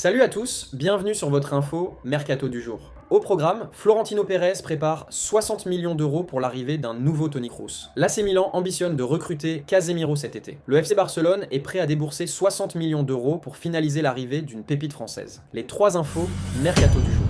Salut à tous, bienvenue sur votre info Mercato du jour. Au programme, Florentino Pérez prépare 60 millions d'euros pour l'arrivée d'un nouveau Toni Kroos. L'AC Milan ambitionne de recruter Casemiro cet été. Le FC Barcelone est prêt à débourser 60 millions d'euros pour finaliser l'arrivée d'une pépite française. Les 3 infos Mercato du jour.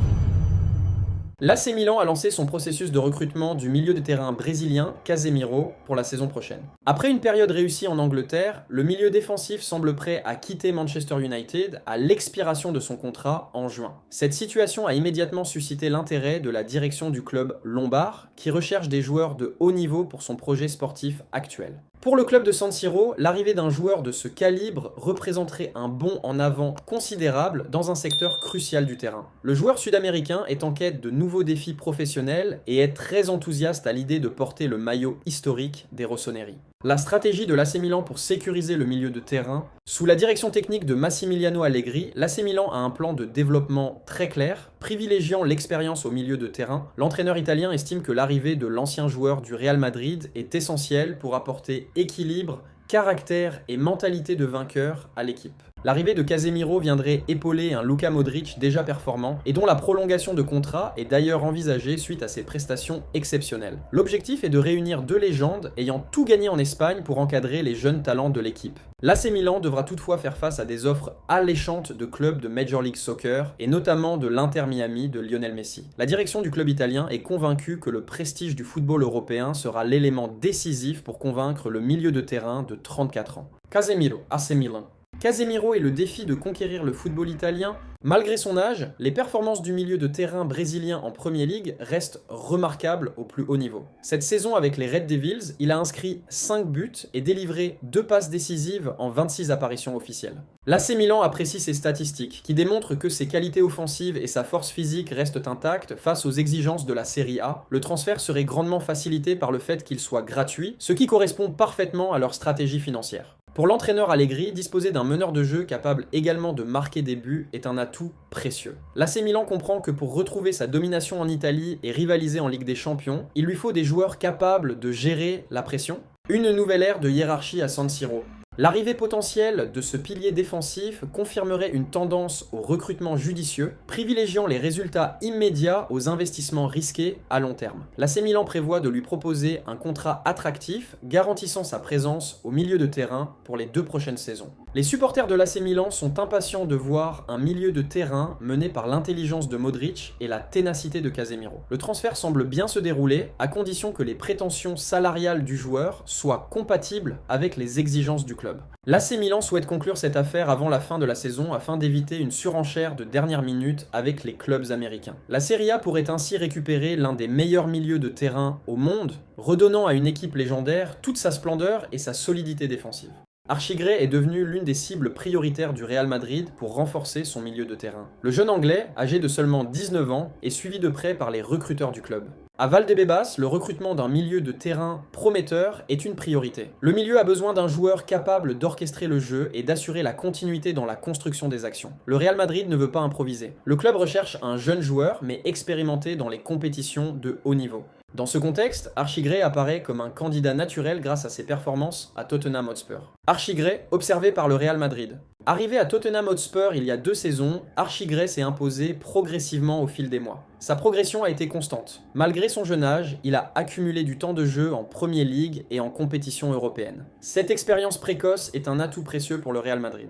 L'AC Milan a lancé son processus de recrutement du milieu de terrain brésilien Casemiro pour la saison prochaine. Après une période réussie en Angleterre, le milieu défensif semble prêt à quitter Manchester United à l'expiration de son contrat en juin. Cette situation a immédiatement suscité l'intérêt de la direction du club lombard, qui recherche des joueurs de haut niveau pour son projet sportif actuel. Pour le club de San Siro, l'arrivée d'un joueur de ce calibre représenterait un bond en avant considérable dans un secteur crucial du terrain. Le joueur sud-américain est en quête de nouveaux défis professionnels et est très enthousiaste à l'idée de porter le maillot historique des Rossoneri. La stratégie de l'AC Milan pour sécuriser le milieu de terrain, sous la direction technique de Massimiliano Allegri, l'AC Milan a un plan de développement très clair, privilégiant l'expérience au milieu de terrain. L'entraîneur italien estime que l'arrivée de l'ancien joueur du Real Madrid est essentielle pour apporter équilibre, caractère et mentalité de vainqueur à l'équipe. L'arrivée de Casemiro viendrait épauler un Luka Modric déjà performant et dont la prolongation de contrat est d'ailleurs envisagée suite à ses prestations exceptionnelles. L'objectif est de réunir 2 légendes ayant tout gagné en Espagne pour encadrer les jeunes talents de l'équipe. L'AC Milan devra toutefois faire face à des offres alléchantes de clubs de Major League Soccer et notamment de l'Inter Miami de Lionel Messi. La direction du club italien est convaincue que le prestige du football européen sera l'élément décisif pour convaincre le milieu de terrain de 34 ans. Casemiro, AC Milan. Casemiro est le défi de conquérir le football italien. Malgré son âge, les performances du milieu de terrain brésilien en Premier League restent remarquables au plus haut niveau. Cette saison avec les Red Devils, il a inscrit 5 buts et délivré 2 passes décisives en 26 apparitions officielles. L'AC Milan apprécie ses statistiques, qui démontrent que ses qualités offensives et sa force physique restent intactes face aux exigences de la Serie A. Le transfert serait grandement facilité par le fait qu'il soit gratuit, ce qui correspond parfaitement à leur stratégie financière. Pour l'entraîneur Allegri, disposer d'un meneur de jeu capable également de marquer des buts est un atout précieux. L'AC Milan comprend que pour retrouver sa domination en Italie et rivaliser en Ligue des Champions, il lui faut des joueurs capables de gérer la pression. Une nouvelle ère de hiérarchie à San Siro. L'arrivée potentielle de ce pilier défensif confirmerait une tendance au recrutement judicieux, privilégiant les résultats immédiats aux investissements risqués à long terme. L'AC Milan prévoit de lui proposer un contrat attractif, garantissant sa présence au milieu de terrain pour les 2 prochaines saisons. Les supporters de l'AC Milan sont impatients de voir un milieu de terrain mené par l'intelligence de Modric et la ténacité de Casemiro. Le transfert semble bien se dérouler, à condition que les prétentions salariales du joueur soient compatibles avec les exigences du club. L'AC Milan souhaite conclure cette affaire avant la fin de la saison afin d'éviter une surenchère de dernière minute avec les clubs américains. La Serie A pourrait ainsi récupérer l'un des meilleurs milieux de terrain au monde, redonnant à une équipe légendaire toute sa splendeur et sa solidité défensive. Archigray est devenu l'une des cibles prioritaires du Real Madrid pour renforcer son milieu de terrain. Le jeune anglais, âgé de seulement 19 ans, est suivi de près par les recruteurs du club. À Valdebebas, le recrutement d'un milieu de terrain prometteur est une priorité. Le milieu a besoin d'un joueur capable d'orchestrer le jeu et d'assurer la continuité dans la construction des actions. Le Real Madrid ne veut pas improviser. Le club recherche un jeune joueur, mais expérimenté dans les compétitions de haut niveau. Dans ce contexte, Archigray apparaît comme un candidat naturel grâce à ses performances à Tottenham Hotspur. Archigray, observé par le Real Madrid. Arrivé à Tottenham Hotspur il y a 2 saisons, Archigray s'est imposé progressivement au fil des mois. Sa progression a été constante. Malgré son jeune âge, il a accumulé du temps de jeu en Premier League et en compétition européenne. Cette expérience précoce est un atout précieux pour le Real Madrid.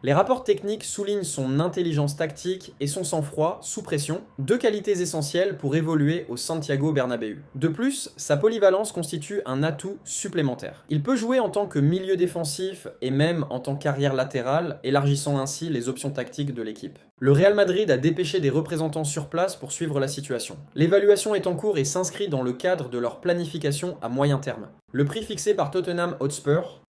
Les rapports techniques soulignent son intelligence tactique et son sang-froid sous pression, 2 qualités essentielles pour évoluer au Santiago Bernabéu. De plus, sa polyvalence constitue un atout supplémentaire. Il peut jouer en tant que milieu défensif et même en tant qu'arrière latéral, élargissant ainsi les options tactiques de l'équipe. Le Real Madrid a dépêché des représentants sur place pour suivre la situation. L'évaluation est en cours et s'inscrit dans le cadre de leur planification à moyen terme. Le prix fixé par Tottenham Hotspur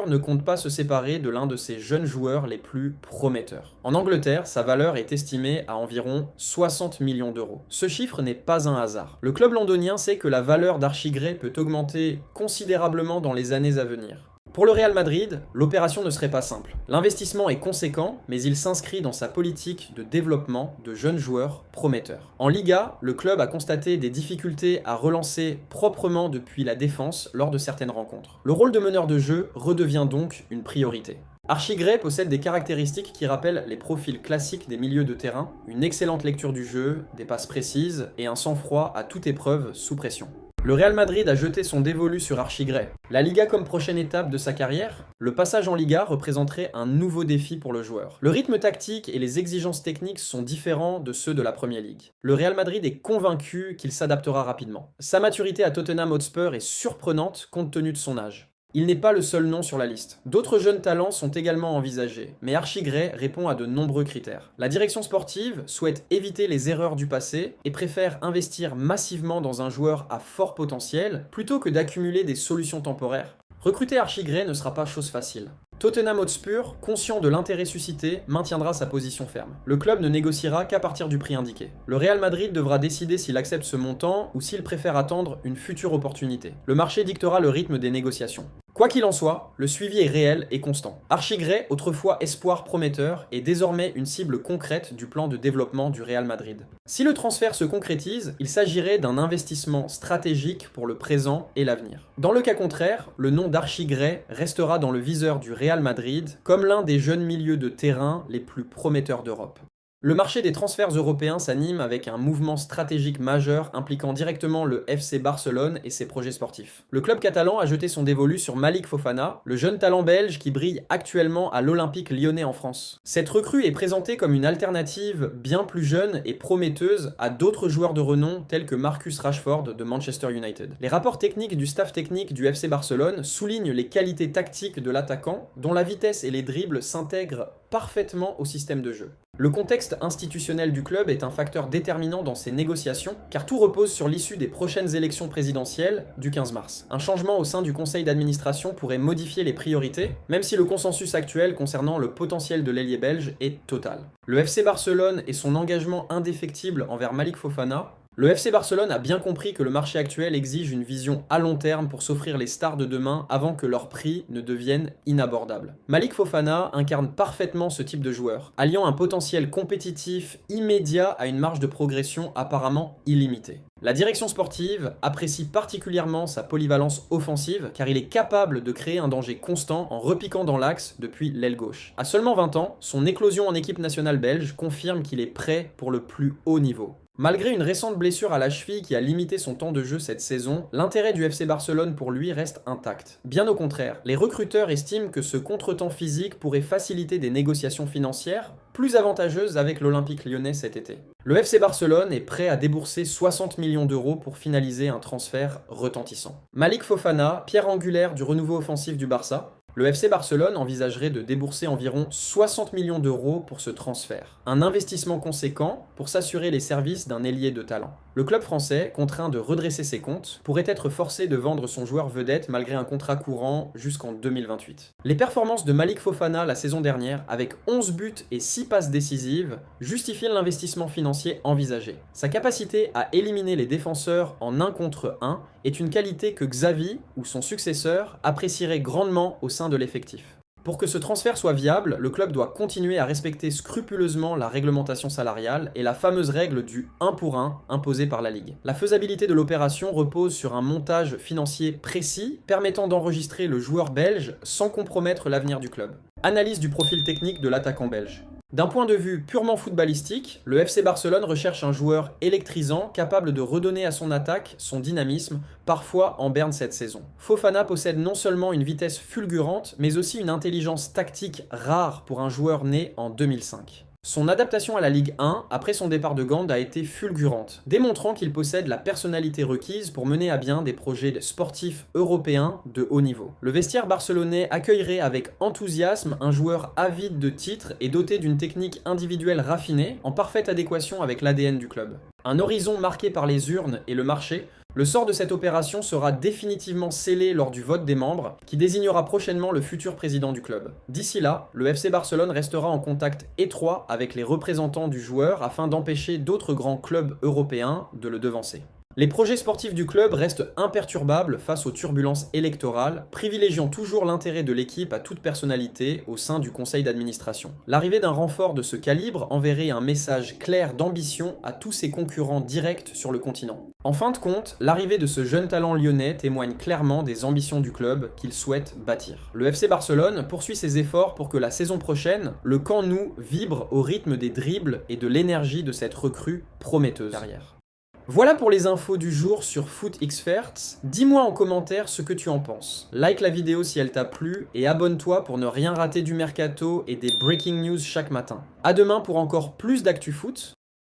ne compte pas se séparer de l'un de ses jeunes joueurs les plus prometteurs. En Angleterre, sa valeur est estimée à environ 60 millions d'euros. Ce chiffre n'est pas un hasard. Le club londonien sait que la valeur d'Archigray peut augmenter considérablement dans les années à venir. Pour le Real Madrid, l'opération ne serait pas simple. L'investissement est conséquent, mais il s'inscrit dans sa politique de développement de jeunes joueurs prometteurs. En Liga, le club a constaté des difficultés à relancer proprement depuis la défense lors de certaines rencontres. Le rôle de meneur de jeu redevient donc une priorité. Archie Gray possède des caractéristiques qui rappellent les profils classiques des milieux de terrain, une excellente lecture du jeu, des passes précises et un sang-froid à toute épreuve sous pression. Le Real Madrid a jeté son dévolu sur Archie Gray. La Liga comme prochaine étape de sa carrière, le passage en Liga représenterait un nouveau défi pour le joueur. Le rythme tactique et les exigences techniques sont différents de ceux de la Premier League. Le Real Madrid est convaincu qu'il s'adaptera rapidement. Sa maturité à Tottenham Hotspur est surprenante compte tenu de son âge. Il n'est pas le seul nom sur la liste. D'autres jeunes talents sont également envisagés, mais Archie Gray répond à de nombreux critères. La direction sportive souhaite éviter les erreurs du passé et préfère investir massivement dans un joueur à fort potentiel plutôt que d'accumuler des solutions temporaires. Recruter Archie Gray ne sera pas chose facile. Tottenham Hotspur, conscient de l'intérêt suscité, maintiendra sa position ferme. Le club ne négociera qu'à partir du prix indiqué. Le Real Madrid devra décider s'il accepte ce montant ou s'il préfère attendre une future opportunité. Le marché dictera le rythme des négociations. Quoi qu'il en soit, le suivi est réel et constant. Archie Gray, autrefois espoir prometteur, est désormais une cible concrète du plan de développement du Real Madrid. Si le transfert se concrétise, il s'agirait d'un investissement stratégique pour le présent et l'avenir. Dans le cas contraire, le nom d'Archie Gray restera dans le viseur du Real Madrid comme l'un des jeunes milieux de terrain les plus prometteurs d'Europe. Le marché des transferts européens s'anime avec un mouvement stratégique majeur impliquant directement le FC Barcelone et ses projets sportifs. Le club catalan a jeté son dévolu sur Malik Fofana, le jeune talent belge qui brille actuellement à l'Olympique lyonnais en France. Cette recrue est présentée comme une alternative bien plus jeune et prometteuse à d'autres joueurs de renom tels que Marcus Rashford de Manchester United. Les rapports techniques du staff technique du FC Barcelone soulignent les qualités tactiques de l'attaquant, dont la vitesse et les dribbles s'intègrent parfaitement au système de jeu. Le contexte institutionnel du club est un facteur déterminant dans ces négociations, car tout repose sur l'issue des prochaines élections présidentielles du 15 mars. Un changement au sein du conseil d'administration pourrait modifier les priorités, même si le consensus actuel concernant le potentiel de l'ailier belge est total. Le FC Barcelone et son engagement indéfectible envers Malik Fofana. Le FC Barcelone a bien compris que le marché actuel exige une vision à long terme pour s'offrir les stars de demain avant que leur prix ne devienne inabordable. Malik Fofana incarne parfaitement ce type de joueur, alliant un potentiel compétitif immédiat à une marge de progression apparemment illimitée. La direction sportive apprécie particulièrement sa polyvalence offensive car il est capable de créer un danger constant en repiquant dans l'axe depuis l'aile gauche. À seulement 20 ans, son éclosion en équipe nationale belge confirme qu'il est prêt pour le plus haut niveau. Malgré une récente blessure à la cheville qui a limité son temps de jeu cette saison, l'intérêt du FC Barcelone pour lui reste intact. Bien au contraire, les recruteurs estiment que ce contretemps physique pourrait faciliter des négociations financières plus avantageuses avec l'Olympique lyonnais cet été. Le FC Barcelone est prêt à débourser 60 millions d'euros pour finaliser un transfert retentissant. Malik Fofana, pierre angulaire du renouveau offensif du Barça, le FC Barcelone envisagerait de débourser environ 60 millions d'euros pour ce transfert. Un investissement conséquent pour s'assurer les services d'un ailier de talent. Le club français, contraint de redresser ses comptes, pourrait être forcé de vendre son joueur vedette malgré un contrat courant jusqu'en 2028. Les performances de Malik Fofana la saison dernière, avec 11 buts et 6 passes décisives, justifient l'investissement financier envisagé. Sa capacité à éliminer les défenseurs en 1 contre 1 est une qualité que Xavi, ou son successeur, apprécierait grandement au sein de l'effectif. Pour que ce transfert soit viable, le club doit continuer à respecter scrupuleusement la réglementation salariale et la fameuse règle du 1 pour 1 imposée par la Ligue. La faisabilité de l'opération repose sur un montage financier précis permettant d'enregistrer le joueur belge sans compromettre l'avenir du club. Analyse du profil technique de l'attaquant belge. D'un point de vue purement footballistique, le FC Barcelone recherche un joueur électrisant capable de redonner à son attaque son dynamisme, parfois en berne cette saison. Fofana possède non seulement une vitesse fulgurante, mais aussi une intelligence tactique rare pour un joueur né en 2005. Son adaptation à la Ligue 1 après son départ de Gand a été fulgurante, démontrant qu'il possède la personnalité requise pour mener à bien des projets sportifs européens de haut niveau. Le vestiaire barcelonais accueillerait avec enthousiasme un joueur avide de titres et doté d'une technique individuelle raffinée, en parfaite adéquation avec l'ADN du club. Un horizon marqué par les urnes et le marché, le sort de cette opération sera définitivement scellé lors du vote des membres, qui désignera prochainement le futur président du club. D'ici là, le FC Barcelone restera en contact étroit avec les représentants du joueur afin d'empêcher d'autres grands clubs européens de le devancer. Les projets sportifs du club restent imperturbables face aux turbulences électorales, privilégiant toujours l'intérêt de l'équipe à toute personnalité au sein du conseil d'administration. L'arrivée d'un renfort de ce calibre enverrait un message clair d'ambition à tous ses concurrents directs sur le continent. En fin de compte, l'arrivée de ce jeune talent lyonnais témoigne clairement des ambitions du club qu'il souhaite bâtir. Le FC Barcelone poursuit ses efforts pour que la saison prochaine, le Camp Nou vibre au rythme des dribbles et de l'énergie de cette recrue prometteuse carrière. Voilà pour les infos du jour sur FootXperts. Dis-moi en commentaire ce que tu en penses. Like la vidéo si elle t'a plu et abonne-toi pour ne rien rater du mercato et des breaking news chaque matin. À demain pour encore plus d'actu foot.